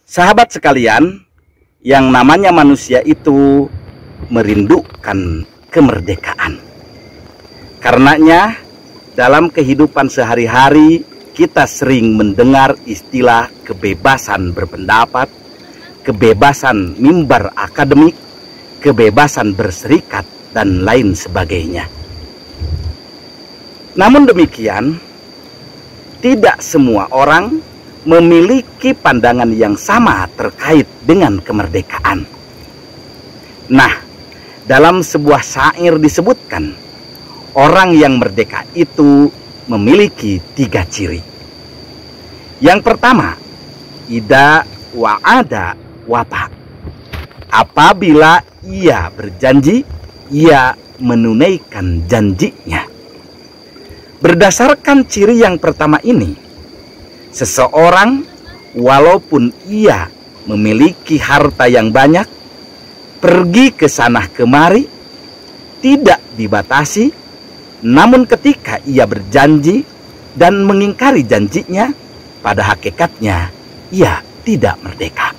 Sahabat sekalian, yang namanya manusia itu merindukan kemerdekaan. Karenanya, dalam kehidupan sehari-hari kita sering mendengar istilah kebebasan berpendapat, kebebasan mimbar akademik, kebebasan berserikat, dan lain sebagainya. Namun demikian, tidak semua orang memiliki pandangan yang sama terkait dengan kemerdekaan. Nah, dalam sebuah syair disebutkan, orang yang merdeka itu memiliki 3 ciri. Yang pertama, ida wa'ada wafa. Apabila ia berjanji, ia menunaikan janjinya. Berdasarkan ciri yang pertama ini, seseorang walaupun ia memiliki harta yang banyak, pergi ke sana kemari, tidak dibatasi, namun ketika ia berjanji dan mengingkari janjinya, pada hakikatnya ia tidak merdeka.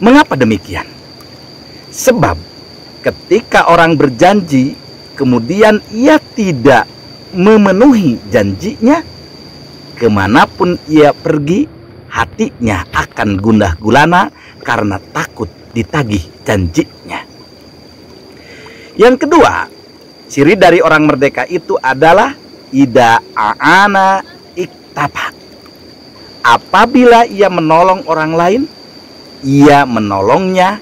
Mengapa demikian? Sebab ketika orang berjanji, kemudian ia tidak memenuhi janjinya, kemanapun ia pergi, hatinya akan gundah gulana karena takut ditagih janjinya. Yang kedua, ciri dari orang merdeka itu adalah ida a'ana iktafa. Apabila ia menolong orang lain, ia menolongnya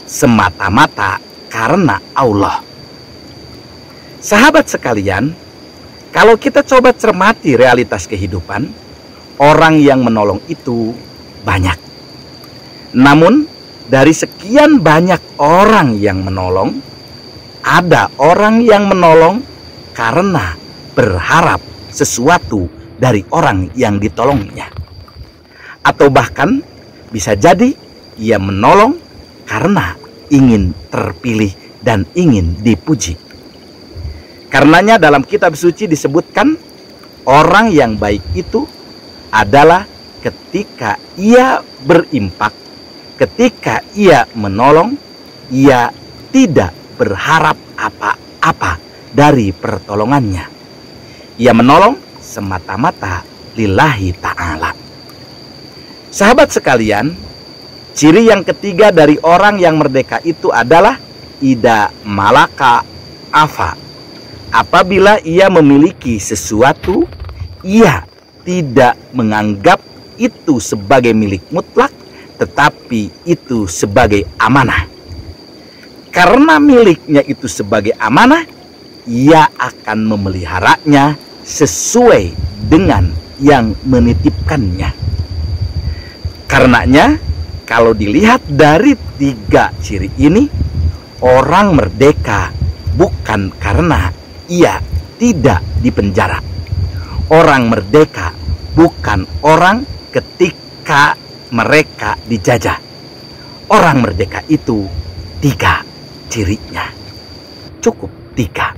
semata-mata karena Allah. Sahabat sekalian, kalau kita coba cermati realitas kehidupan, orang yang menolong itu banyak. Namun, dari sekian banyak orang yang menolong, ada orang yang menolong karena berharap sesuatu dari orang yang ditolongnya. Atau bahkan bisa jadi ia menolong karena ingin terpilih dan ingin dipuji. Karenanya dalam kitab suci disebutkan, orang yang baik itu adalah ketika ia berimpak, ketika ia menolong, ia tidak berharap apa-apa dari pertolongannya. Ia menolong semata-mata lillahi ta'ala. Sahabat sekalian, ciri yang ketiga dari orang yang merdeka itu adalah ida malaka afa. Apabila ia memiliki sesuatu, ia tidak menganggap itu sebagai milik mutlak, tetapi itu sebagai amanah. Karena miliknya itu sebagai amanah, ia akan memeliharanya sesuai dengan yang menitipkannya. Karenanya, kalau dilihat dari 3 ciri ini, orang merdeka bukan karena ia tidak dipenjara. Orang merdeka bukan orang ketika mereka dijajah. Orang merdeka itu 3 cirinya. Cukup 3.